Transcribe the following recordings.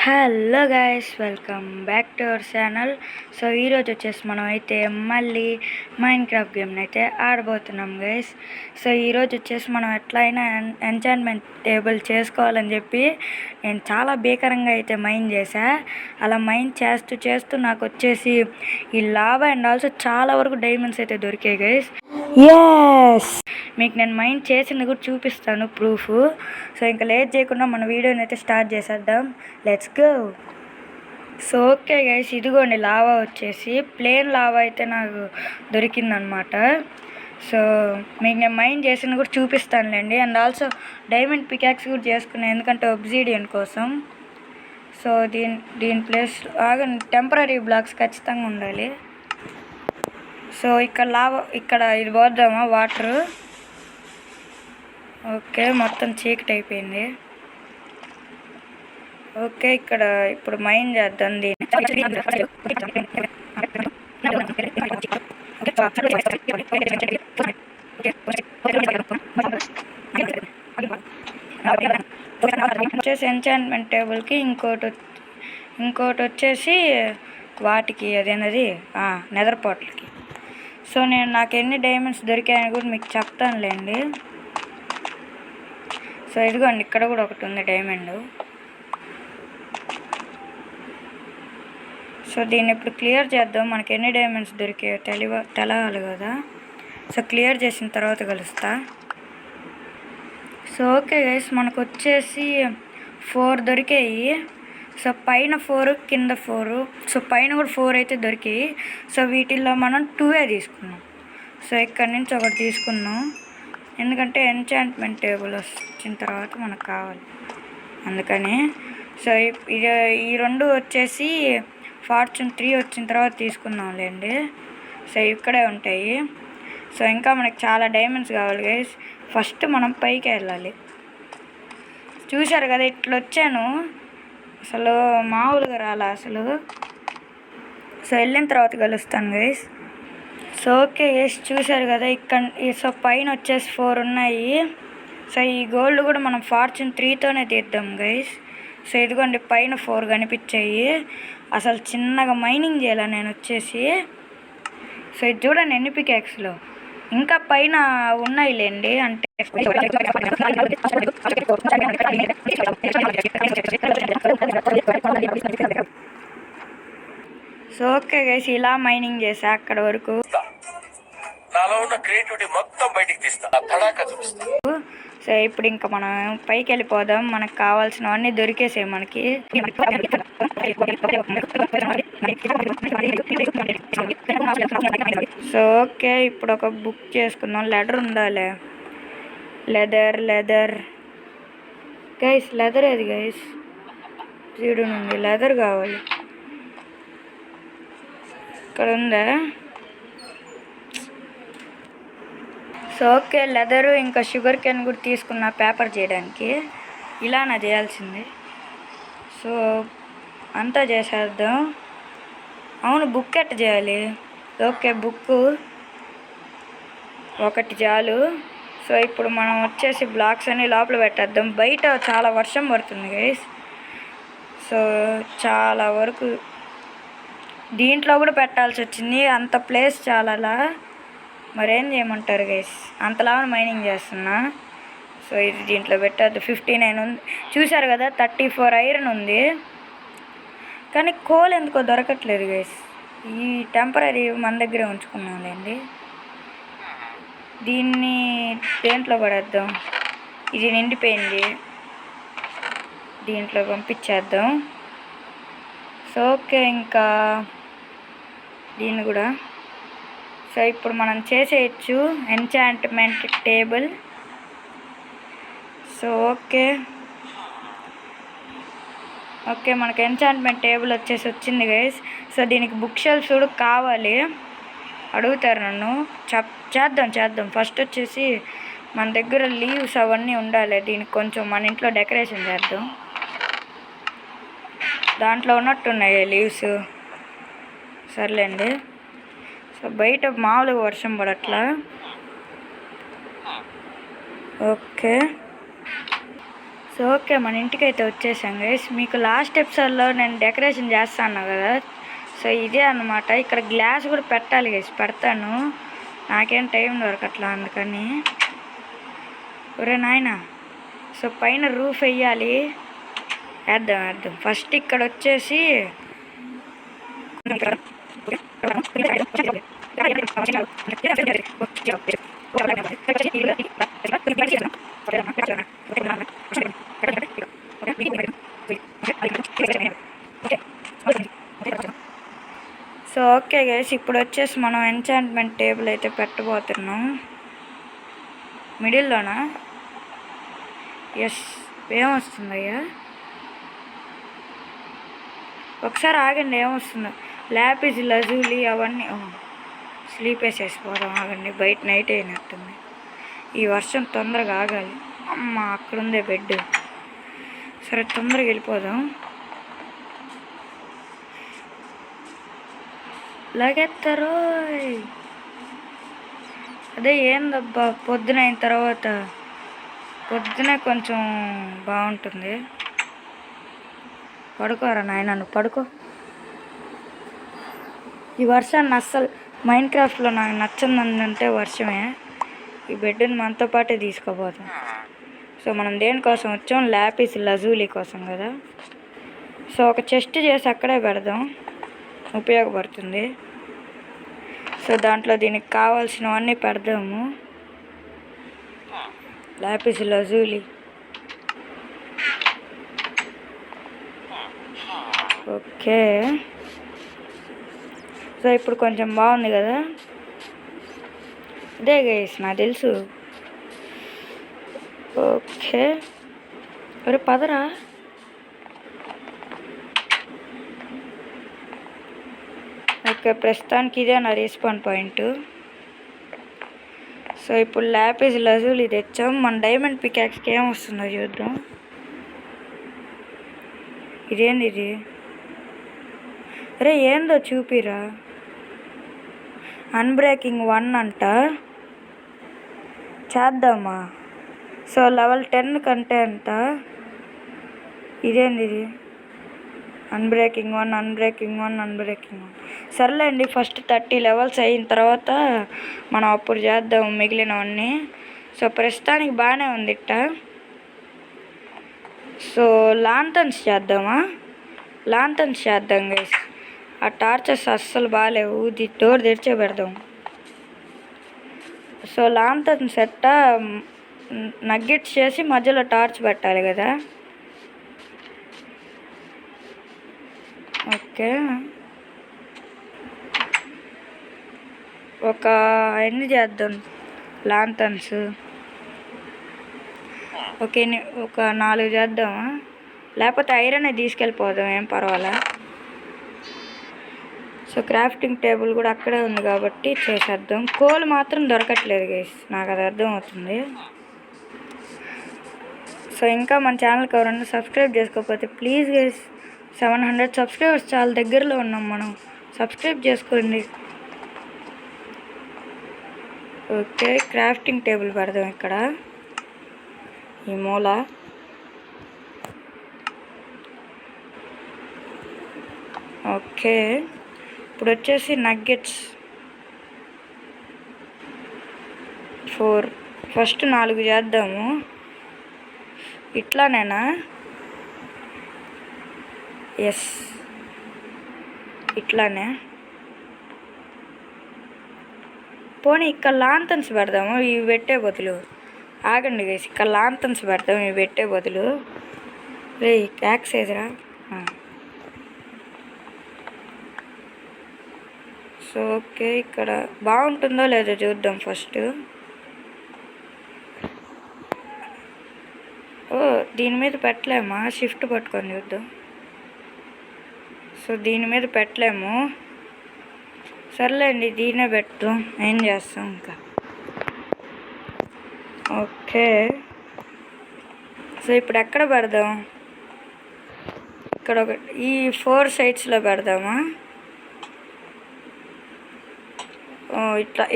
Hello guys, welcome back to our channel. So ఈరోజు వచ్చేసి మనం అయితే మళ్ళీ మైన్క్రాఫ్ట్ గేమ్ని అయితే ఆడబోతున్నాం గైస్. సో ఈరోజు వచ్చేసి మనం ఎట్లయినా ఎంచాంట్మెంట్ టేబుల్ చేసుకోవాలని చెప్పి నేను చాలా భీకరంగా అయితే మైన్ చేశా. అలా మైన్ చేస్తూ చేస్తూ నాకు వచ్చేసి ఈ లావా అండ్ ఆల్సో చాలా వరకు డైమండ్స్ అయితే దొరికాయి గైస్. ఎస్, మీకు నేను మైండ్ చేసింది కూడా చూపిస్తాను ప్రూఫ్. సో ఇంకా లేట్ చేయకుండా మన వీడియోని అయితే స్టార్ట్ చేసేద్దాం. Let's go. So okay guys, ఇదిగోండి లావా వచ్చేసి ప్లేన్ లావా అయితే నాకు దొరికిందనమాట. సో మీకు నేను మైండ్ చేసింది కూడా చూపిస్తానులేండి. అండ్ ఆల్సో డైమండ్ పికాక్స్ కూడా చేసుకున్నాను, ఎందుకంటే ఒబ్సిడియన్ కోసం. సో దీని ప్లేస్ బాగా టెంపరీ బ్లాక్స్ ఖచ్చితంగా ఉండాలి. సో ఇక్కడ లావా, ఇక్కడ ఇది పోద్దామా వాటరు. ఓకే, మొత్తం చీకటి అయిపోయింది. ఓకే, ఇక్కడ ఇప్పుడు మైన్ చేద్దాం దీన్ని. వచ్చేసి ఎంచాంట్మెంట్ టేబుల్కి ఇంకోటి వచ్చేసి వాటికి అదేనది నెదర్ పోర్టల్కి. సో నాకు ఎన్ని డైమండ్స్ దొరికాయని కూడా మీకు చెప్తానులేండి. సో ఇదిగోండి, ఇక్కడ కూడా ఒకటి ఉంది డైమండ్. సో దీన్ని ఇప్పుడు క్లియర్ చేద్దాం. మనకి ఎన్ని డైమండ్స్ దొరికాయో తెలవాలి కదా. సో క్లియర్ చేసిన తర్వాత కలుస్తా. సో ఓకే గైస్, మనకు వచ్చేసి 4 దొరికాయి. సో పైన 4, కింద 4. సో పైన కూడా 4 అయితే దొరికాయి. సో వీటిల్లో మనం 2 తీసుకున్నాం. సో ఇక్కడ నుంచి ఒకటి తీసుకున్నాం, ఎందుకంటే ఎంచాంట్మెంట్ టేబుల్ వచ్చిన తర్వాత మనకు కావాలి అందుకని. సో ఈ 2 వచ్చేసి ఫార్చ్యూన్ 3 వచ్చిన తర్వాత తీసుకున్నాంలేండి. సో ఇక్కడే ఉంటాయి. సో ఇంకా మనకి చాలా డైమండ్స్ కావాలి గైస్. ఫస్ట్ మనం పైకి వెళ్ళాలి. చూశారు కదా, ఇట్లా వచ్చాను, అసలు మామూలుగా రాలా అసలు. సో వెళ్ళిన తర్వాత కలుస్తాను గైస్. సో ఓకే గైస్, చూశారు కదా ఇక్కడ. సో పైన వచ్చేసి 4 ఉన్నాయి. సో ఈ గోల్డ్ కూడా మనం ఫార్చ్యూన్ 3తోనే తీద్దాం గైస్. సో ఇదిగోండి, పైన 4 కనిపించాయి. అసలు చిన్నగా మైనింగ్ చేయాలి నేను వచ్చేసి. సో ఇది చూడండి ఎన్ని పికాక్స్లో ఇంకా పైన ఉన్నాయిలేండి. అంటే సో ఓకే గైస్, ఇలా మైనింగ్ చేసా అక్కడ వరకు. సో ఇప్పుడు ఇంకా మనం పైకి వెళ్ళిపోదాం. మనకు కావాల్సినవన్నీ దొరికేసాయి మనకి. సో ఓకే, ఇప్పుడు ఒక బుక్ చేసుకుందాం. లెదర్ ఉండాలి. లెదర్ గైస్, లెదర్ ఏది గైస్? చూడండి, లెదర్ కావాలి. ఇక్కడ ఉందా? సో ఓకే, లెదరు ఇంకా షుగర్ క్యాన్ కూడా తీసుకున్న పేపర్ చేయడానికి. ఇలా నా చేయాల్సింది. సో అంతా చేసేద్దాం. అవును, బుక్ ఎట్ట చేయాలి? ఓకే, బుక్ ఒకటి చాలు. సో ఇప్పుడు మనం వచ్చేసి బ్లాక్స్ అన్ని లోపల పెట్టేద్దాం. బయట చాలా వర్షం పడుతుంది గైస్. సో చాలా వరకు దీంట్లో కూడా పెట్టాల్సి వచ్చింది. అంత ప్లేస్ చాలా, మరేం చేయమంటారు గైస్, అంతలా మైనింగ్ చేస్తున్నా. సో ఇది దీంట్లో పెట్టద్దు. 59 ఉంది, చూసారు కదా. 34 ఐరన్ ఉంది, కానీ కోల్ ఎందుకో దొరకట్లేదు గైస్. ఈ టెంపరీ మన దగ్గరే ఉంచుకున్నాంలేండి. దీన్ని దేంట్లో పడేద్దాం. ఇది నిండిపోయింది, దీంట్లో పంపించేద్దాం. సో ఓకే, ఇంకా దీన్ని కూడా. సో ఇప్పుడు మనం చేసేయచ్చు ఎంచాంట్మెంట్ టేబుల్. సో ఓకే, మనకి ఎంచాంట్మెంట్ టేబుల్ వచ్చింది గైస్. సో దీనికి బుక్ షెల్ఫ్స్ కూడా కావాలి, అడుగుతారు నన్ను. చేద్దాం. ఫస్ట్ వచ్చేసి మన దగ్గర లీవ్స్ అవన్నీ ఉండాలి. దీనికి కొంచెం మన ఇంట్లో డెకరేషన్ చేద్దాం. దాంట్లో ఉన్నట్టున్నాయి లీవ్స్. సర్లేండి. సో బయట మామూలుగా వర్షం పడట్లా. ఓకే, సో ఓకే, మన ఇంటికైతే వచ్చేసాం గైస్. మీకు లాస్ట్ ఎపిసోడ్లో నేను డెకరేషన్ చేస్తాను కదా, సో ఇదే అన్నమాట. ఇక్కడ గ్లాస్ కూడా పెట్టాలి గైస్, పెడతాను. నాకేం టైం దొరకట్లా అందుకని. ఒరే నాయన, సో పైన రూఫ్ వేయాలి. వేద్దాం. ఫస్ట్ ఇక్కడ వచ్చేసి సో ఓకే గైస్, ఇప్పుడు వచ్చేసి మనం ఎంచాంట్మెంట్ టేబుల్ అయితే పెట్టబోతున్నాం. మిడిల్లోనా? ఎస్. ఏమొస్తుందయ్యా? ఒకసారి ఆగండి, ఏమొస్తుందో. ల్యాపిస్ లజూలి అవన్నీ స్లీప్ వేసేసిపోదాం. ఆగండి, బయట నైట్ అయినట్టుంది. ఈ వర్షం తొందరగా ఆగాలి. అమ్మ, అక్కడుందే బెడ్. సరే, తొందరగా వెళ్ళిపోదాం. లాగేస్తారు. అదే ఏందబ్బా, పొద్దున అయిన తర్వాత పొద్దునే కొంచెం బాగుంటుంది. పడుకోరా నాయన, నువ్వు పడుకో. ఈ వర్షాన్ని అస్సలు మైండ్ క్రాఫ్ట్లో నాకు నచ్చిందంటే వర్షమే. ఈ బెడ్ని మనతో పాటే తీసుకోపోతాం. సో మనం దేనికోసం వచ్చాం? ల్యాపిస్ లజూలి కోసం కదా. సో ఒక చెస్ట్ చేసి అక్కడే పెడదాం, ఉపయోగపడుతుంది. సో దాంట్లో దీనికి కావాల్సినవన్నీ పెడదాము. ల్యాపిస్ లజూలి. ఓకే, సో ఇప్పుడు కొంచెం బాగుంది కదా. అదే గైస్, నాకు తెలుసు. ఓకే, మరి పదరా. ఓకే, ప్రస్తుతానికి ఇదే నా రెస్పాన్ పాయింట్. సో ఇప్పుడు ల్యాపిస్ లజూలి తెచ్చాం. మన డైమండ్ పికాక్స్కి ఏమొస్తుందో చూద్దాం. ఇదేంది ఇది? అరే ఏందో చూపిరా. అన్బ్రేకింగ్ 1 అంట. చేద్దామా? సో లెవెల్ 10 కంటే అంట. ఇదేంది ఇది? అన్బ్రేకింగ్ 1. సర్లేండి, ఫస్ట్ 30 లెవెల్స్ అయిన తర్వాత మనం అప్పుడు చేద్దాం మిగిలినవన్నీ. సో ప్రస్తుతానికి బాగానే ఉంది ఇట్ట. సో లాంతన్స్ చేద్దామా? లాంతన్స్ చేద్దాం గైస్. ఆ టార్చెస్ అస్సలు బాగాలేవు, డోర్ తెరిచే పెడదాం. సో లాంతన్స్ సెట్ట నగ్గెట్స్ చేసి మధ్యలో టార్చ్ పెట్టాలి కదా. ఓకే, ఒక ఎన్ని చేద్దాం లాంతన్స్? ఓకే, ఒక 4 చేద్దామా? లేకపోతే ఐరన్ తీసుకెళ్ళిపోదాం, ఏం పర్వాలా. సో క్రాఫ్టింగ్ టేబుల్ కూడా అక్కడే ఉంది కాబట్టి చేసేద్దాం. కోల్ మాత్రం దొరకట్లేదు గైస్, నాకు అది అర్థమవుతుంది. సో ఇంకా మన ఛానల్కి ఎవరన్నా సబ్స్క్రైబ్ చేసుకోకపోతే ప్లీజ్ గైస్, 700 సబ్స్క్రైబర్స్ చాలా దగ్గరలో ఉన్నాం మనం. సబ్స్క్రైబ్ చేసుకోండి. ఓకే, క్రాఫ్టింగ్ టేబుల్ పెడదాం ఇక్కడ ఈ మూల. ఓకే, ఇప్పుడు వచ్చేసి నగ్గెట్స్ 4. ఫస్ట్ 4 చేద్దాము. ఇట్లానేనా? ఎస్, ఇట్లానే. పోనీ ఇక్కడ లాంతన్స్ పెడదాము ఇవి పెట్టే బదులు. ఆగండి గైస్, ఇక్కడ లాంతన్స్ పెడదాం ఇవి పెట్టే బదులు. రే యాక్స్ ఏదిరా. సో ఓకే, ఇక్కడ బాగుంటుందో లేదో చూద్దాం ఫస్ట్. ఓ, దీని మీద పెట్టలేమా? షిఫ్ట్ పట్టుకొని చూద్దాం. సో దీని మీద పెట్టలేము. సర్లేండి, దీనే పెడతాం, ఏం చేస్తాం ఇంకా. ఓకే, సో ఇప్పుడు ఎక్కడ పెడదాం? ఇక్కడ ఈ 4 సైడ్స్లో పెడదామా?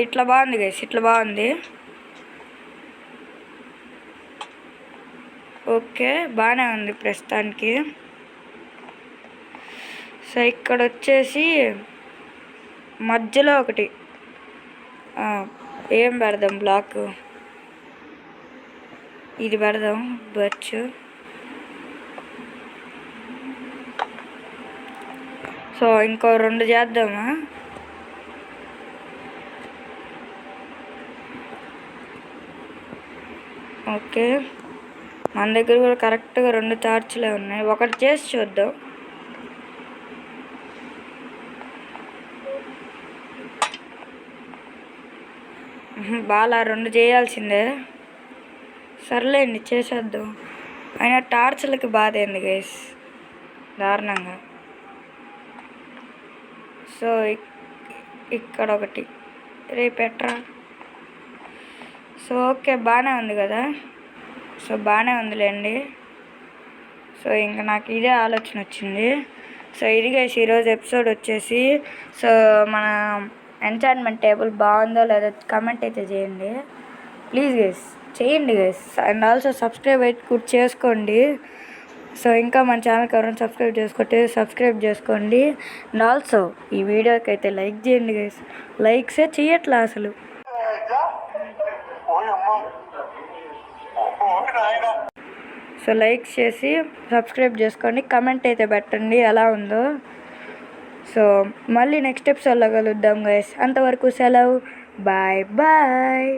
ఇట్లా బాగుంది గైస్, ఇట్లా బాగుంది. ఓకే, ఓకే, బాగానే ఉంది ప్రస్తుతానికి. సో ఇక్కడ వచ్చేసి మధ్యలో ఒకటి ఏం పెడదాం, బ్లాక్ ఇది పెడదాం, బర్చ్. సో ఇంకో 2 చేద్దామా? ఓకే, మన దగ్గర కూడా కరెక్ట్గా 2 టార్చ్లే ఉన్నాయి. ఒకటి చేసి చూద్దాం. బాగా 2 చేయాల్సిందే. సర్లేండి, చేసేద్దాం. అయినా టార్చ్లకి బాధ ఏంది గైస్, దారుణంగా. సో ఇక్కడ ఒకటి రేపెట్రా. సో ఓకే, బాగానే ఉంది కదా. సో బాగానే ఉందిలేండి. సో ఇంకా నాకు ఇదే ఆలోచన వచ్చింది. సో ఇది గైస్ ఈరోజు ఎపిసోడ్ వచ్చేసి. సో మన ఎంచాంట్మెంట్ టేబుల్ బాగుందో లేదో కమెంట్ అయితే చేయండి ప్లీజ్ గైస్, చేయండి గైస్. అండ్ ఆల్సో సబ్స్క్రైబ్ అయితే కూడా చేసుకోండి. సో ఇంకా మన ఛానల్కి ఎవరైనా సబ్స్క్రైబ్ చేసుకోండి. అండ్ ఆల్సో ఈ వీడియోకి అయితే లైక్ చేయండి గైస్. లైక్సే చేయట్లా అసలు. సో లైక్ చేసి సబ్స్క్రైబ్ చేసుకోండి, కమెంట్ అయితే పెట్టండి ఎలా ఉందో. సో మళ్ళీ నెక్స్ట్ ఎపిసోడ్లో కలుద్దాం గైస్. అంతవరకు సెలవు, బాయ్ బాయ్.